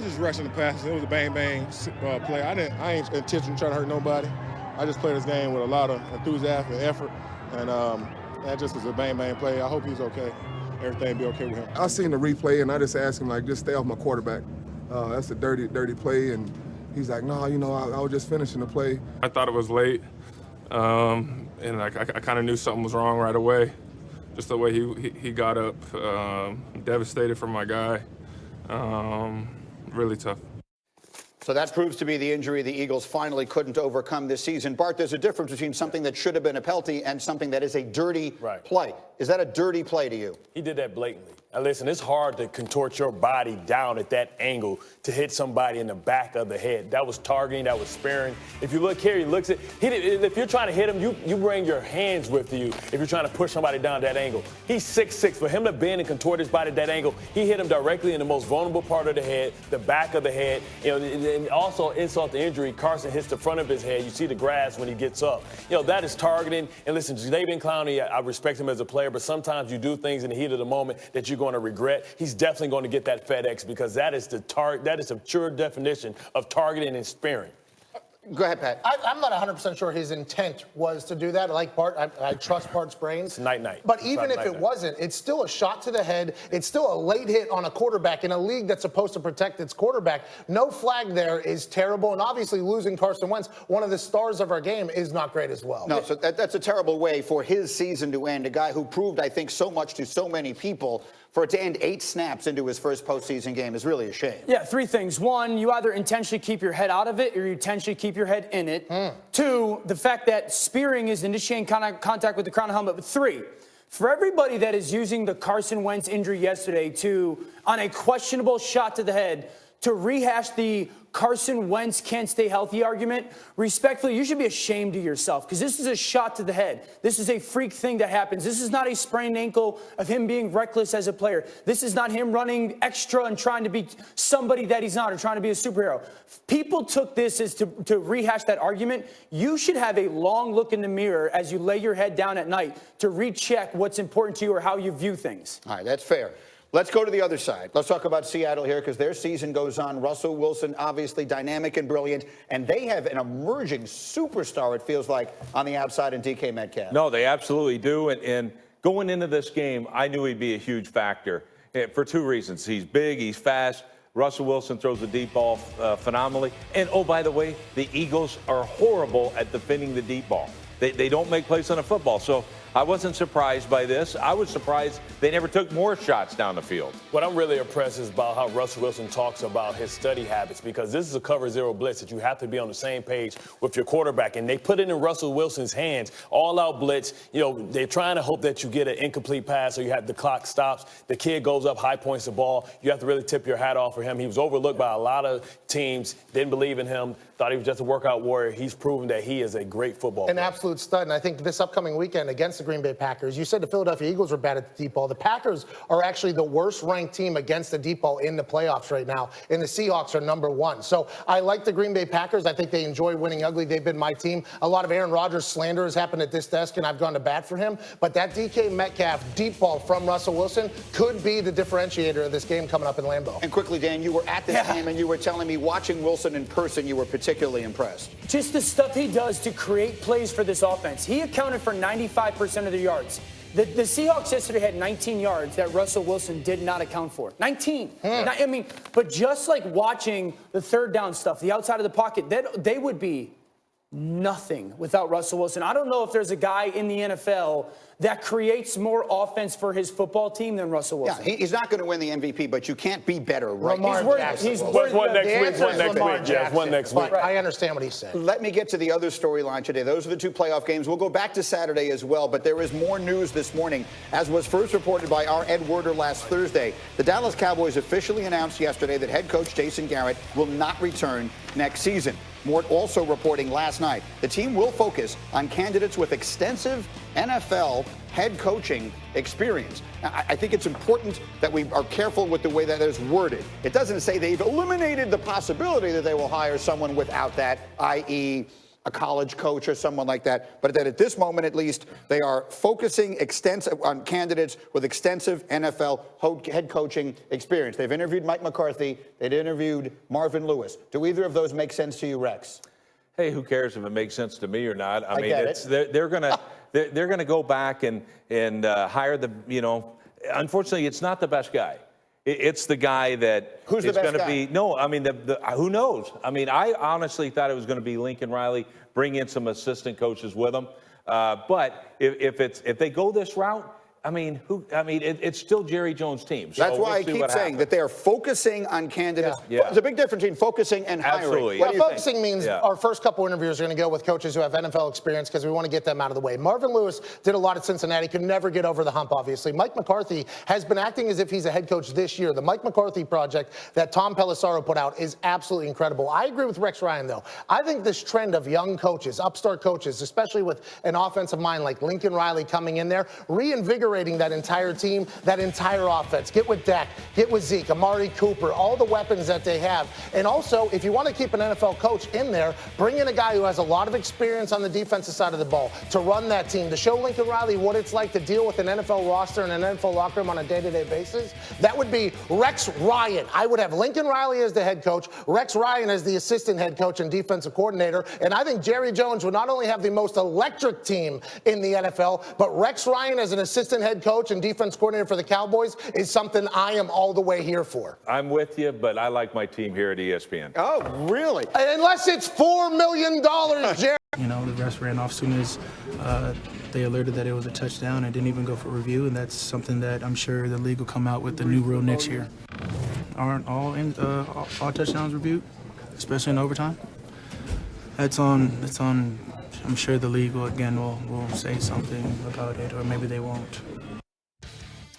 was just rushing the passes. It was a bang-bang play. I ain't intentionally trying to hurt nobody. I just played this game with a lot of enthusiasm and effort, and that just was a bang-bang play. I hope he's okay. Everything be okay with him. I seen the replay, and I just asked him, like, just stay off my quarterback. That's a dirty play, and he's like, no, I was just finishing the play. I thought it was late, and I kind of knew something was wrong right away. Just the way he got up, devastated for my guy. Really tough. So that proves to be the injury the Eagles finally couldn't overcome this season. Bart, there's a difference between something that should have been a penalty and something that is a dirty play. Is that a dirty play to you? He did that blatantly. Now listen, it's hard to contort your body down at that angle to hit somebody in the back of the head. That was targeting, that was sparing. If you look here, he looks at, if you're trying to hit him, you bring your hands with you if you're trying to push somebody down that angle. He's 6'6". For him to bend and contort his body at that angle, he hit him directly in the most vulnerable part of the head, the back of the head. And also insult to injury, Carson hits the front of his head. You see the grass when he gets up. That is targeting. And listen, Jadeveon Clowney, I respect him as a player, but sometimes you do things in the heat of the moment that you're going to regret. He's definitely going to get that FedEx because that is that is a pure definition of targeting and sparing. Go ahead, Pat. I'm not 100% sure his intent was to do that. Like Bart, I trust Bart's brains. It's night-night. But even if it wasn't, it's still a shot to the head. It's still a late hit on a quarterback in a league that's supposed to protect its quarterback. No flag there is terrible. And obviously losing Carson Wentz, one of the stars of our game, is not great as well. No, so that's a terrible way for his season to end. A guy who proved, I think, so much to so many people. For it to end 8 snaps into his first postseason game is really a shame. Yeah, 3 things. 1, you either intentionally keep your head out of it or you intentionally keep your head in it. 2, the fact that spearing is initiating contact with the crown of the helmet. But 3, for everybody that is using the Carson Wentz injury yesterday on a questionable shot to the head, to rehash the Carson Wentz can't stay healthy argument, respectfully, you should be ashamed of yourself because this is a shot to the head. This is a freak thing that happens. This is not a sprained ankle of him being reckless as a player. This is not him running extra and trying to be somebody that he's not or trying to be a superhero. People took this as to rehash that argument. You should have a long look in the mirror as you lay your head down at night to recheck what's important to you or how you view things. All right, that's fair. Let's go to the other side. Let's talk about Seattle here because their season goes on. Russell Wilson, obviously dynamic and brilliant, and they have an emerging superstar, it feels like, on the outside in DK Metcalf. No, they absolutely do, and going into this game, I knew he'd be a huge factor for 2 reasons. He's big, he's fast. Russell Wilson throws the deep ball phenomenally. And, oh, by the way, the Eagles are horrible at defending the deep ball. They don't make plays on a football. So I wasn't surprised by this. I was surprised they never took more shots down the field. What I'm really impressed is about how Russell Wilson talks about his study habits because this is a cover 0 blitz that you have to be on the same page with your quarterback. And they put it in Russell Wilson's hands, all-out blitz. They're trying to hope that you get an incomplete pass or you have the clock stops. The kid goes up, high points the ball. You have to really tip your hat off for him. He was overlooked by a lot of teams, didn't believe in him, thought he was just a workout warrior. He's proven that he is a great football player. An absolute stud. And I think this upcoming weekend against the Green Bay Packers, you said the Philadelphia Eagles were bad at the deep ball. The Packers are actually the worst ranked team against the deep ball in the playoffs right now. And the Seahawks are number 1. So I like the Green Bay Packers. I think they enjoy winning ugly. They've been my team. A lot of Aaron Rodgers slander has happened at this desk, and I've gone to bat for him. But that DK Metcalf deep ball from Russell Wilson could be the differentiator of this game coming up in Lambeau. And quickly, Dan, you were at this game, and you were telling me watching Wilson in person, you were particularly impressed. Just the stuff he does to create plays for this offense. He accounted for 95% of the yards. The Seahawks yesterday had 19 yards that Russell Wilson did not account for. 19. But just like watching the third down stuff, the outside of the pocket, they would be nothing without Russell Wilson. I don't know if there's a guy in the NFL that creates more offense for his football team than Russell Wilson. Yeah, he's not going to win the MVP, but you can't be better, right? He's one next week. I understand what he said. Let me get to the other storyline today. Those are the 2 playoff games. We'll go back to Saturday as well, but there is more news this morning. As was first reported by our Ed Werder last Thursday, the Dallas Cowboys officially announced yesterday that head coach Jason Garrett will not return next season. Mort also reporting last night, the team will focus on candidates with extensive NFL head coaching experience. Now, I think it's important that we are careful with the way that is worded. It doesn't say they've eliminated the possibility that they will hire someone without that, i.e., a college coach or someone like that, but that at this moment, at least, they are focusing on candidates with extensive NFL head coaching experience. They've interviewed Mike McCarthy. They've interviewed Marvin Lewis. Do either of those make sense to you, Rex? Hey, who cares if it makes sense to me or not? I mean, get it. they're gonna go back and hire the, unfortunately, it's not the best guy. It's the guy that Who's the is best going to guy? be. No, I mean, who knows? I mean, I honestly thought it was going to be Lincoln Riley. Bring in some assistant coaches with him. But if they go this route, it's still Jerry Jones' team. So That's why I keep saying that they are focusing on candidates. Yeah. There's a big difference between focusing and hiring. Absolutely. What do you think? Focusing means our first couple interviews are going to go with coaches who have NFL experience because we want to get them out of the way. Marvin Lewis did a lot at Cincinnati, could never get over the hump, obviously. Mike McCarthy has been acting as if he's a head coach this year. The Mike McCarthy project that Tom Pelissero put out is absolutely incredible. I agree with Rex Ryan, though. I think this trend of young coaches, upstart coaches, especially with an offensive mind like Lincoln Riley coming in there, reinvigorating that entire team, that entire offense. Get with Dak, get with Zeke, Amari Cooper, all the weapons that they have. And also, if you want to keep an NFL coach in there, bring in a guy who has a lot of experience on the defensive side of the ball to run that team, to show Lincoln Riley what it's like to deal with an NFL roster and an NFL locker room on a day-to-day basis. That would be Rex Ryan. I would have Lincoln Riley as the head coach, Rex Ryan as the assistant head coach and defensive coordinator. And I think Jerry Jones would not only have the most electric team in the NFL, but Rex Ryan as an assistant head coach and defense coordinator for the Cowboys is something I am all the way here for. I'm with you, but I like my team here at ESPN. Oh, really? Unless it's $4 million, Jerry. The refs ran off as soon as they alerted that it was a touchdown and didn't even go for review, and that's something that I'm sure the league will come out with the new rule next year. Aren't all touchdowns reviewed, especially in overtime? That's on. I'm sure the league will say something about it, or maybe they won't.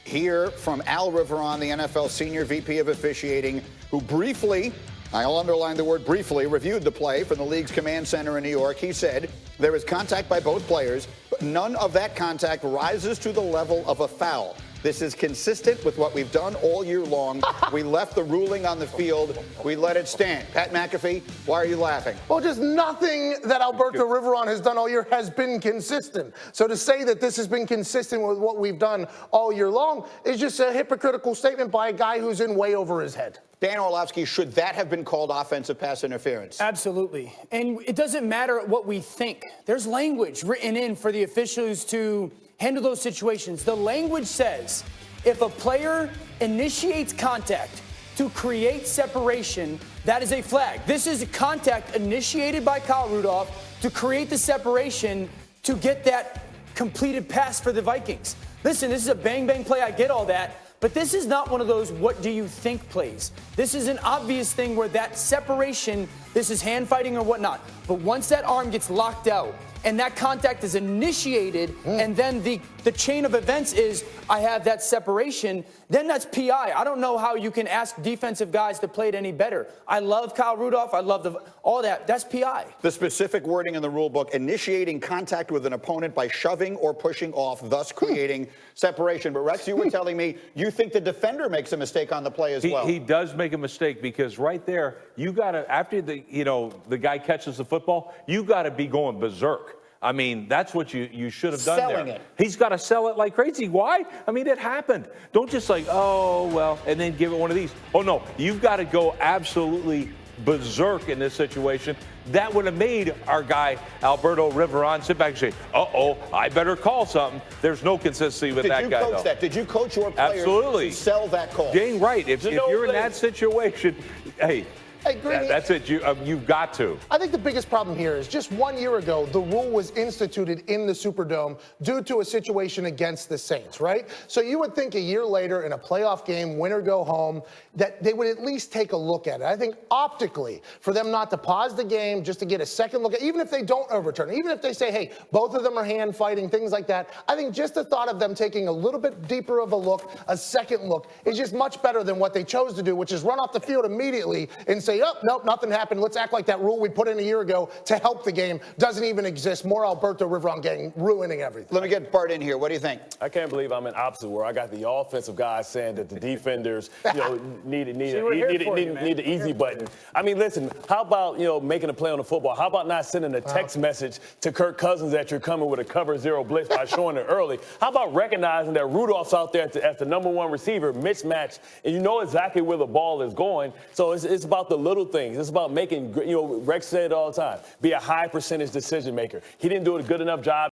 Hear from Al Riveron, the NFL Senior VP of Officiating, who briefly, I'll underline the word briefly, reviewed the play from the league's command center in New York. He said there is contact by both players, but none of that contact rises to the level of a foul. This is consistent with what we've done all year long. We left the ruling on the field. We let it stand. Pat McAfee, why are you laughing? Well, just nothing that Alberto Riveron has done all year has been consistent. So to say that this has been consistent with what we've done all year long is just a hypocritical statement by a guy who's in way over his head. Dan Orlovsky, should that have been called offensive pass interference? Absolutely. And it doesn't matter what we think. There's language written in for the officials to handle those situations. The language says if a player initiates contact to create separation, that is a flag. This is a contact initiated by Kyle Rudolph to create the separation to get that completed pass for the Vikings. Listen, this is a bang-bang play. I get all that. But this is not one of those what do you think plays. This is an obvious thing where that separation, this is hand fighting or whatnot. But once that arm gets locked out and that contact is initiated and then the chain of events is I have that separation, then that's PI. I don't know how you can ask defensive guys to play it any better. I love Kyle Rudolph. I love all that. That's PI. The specific wording in the rule book, initiating contact with an opponent by shoving or pushing off, thus creating separation. But Rex, you were telling me you think the defender makes a mistake on the play as well. He does make a mistake because right there, you got to, after the guy catches the football, you got to be going berserk. I mean, that's what you should have done Selling there. it. He's got to sell it like crazy. Why? I mean, it happened. Don't just and then give it one of these. Oh, no, you've got to go absolutely berserk in this situation. That would have made our guy, Alberto Riveron, sit back and say, I better call something. There's no consistency with that guy, though. Did you coach that? Did you coach your players Absolutely. to sell that call? Dang right. If you're in that situation, hey, that's it. You've got to. I think the biggest problem here is just 1 year ago, the rule was instituted in the Superdome due to a situation against the Saints, right? So you would think a year later in a playoff game, win or go home, that they would at least take a look at it. I think optically, for them not to pause the game, just to get a second look at, even if they don't overturn, even if they say, hey, both of them are hand fighting, things like that, I think just the thought of them taking a little bit deeper of a look, a second look, is just much better than what they chose to do, which is run off the field immediately and say, oh, nope, nothing happened. Let's act like that rule we put in a year ago to help the game doesn't even exist. More Alberto Riveron gang ruining everything. Let me get Bart in here. What do you think? I can't believe I'm in opposite where I got the offensive guys saying that the defenders, need the easy button. I mean, listen, how about, making a play on the football? How about not sending a text message to Kirk Cousins that you're coming with a cover zero blitz by showing it early? How about recognizing that Rudolph's out there as the number one receiver, mismatched, and you know exactly where the ball is going? So it's about the little things. It's about making, Rex said it all the time, be a high percentage decision maker. He didn't do a good enough job.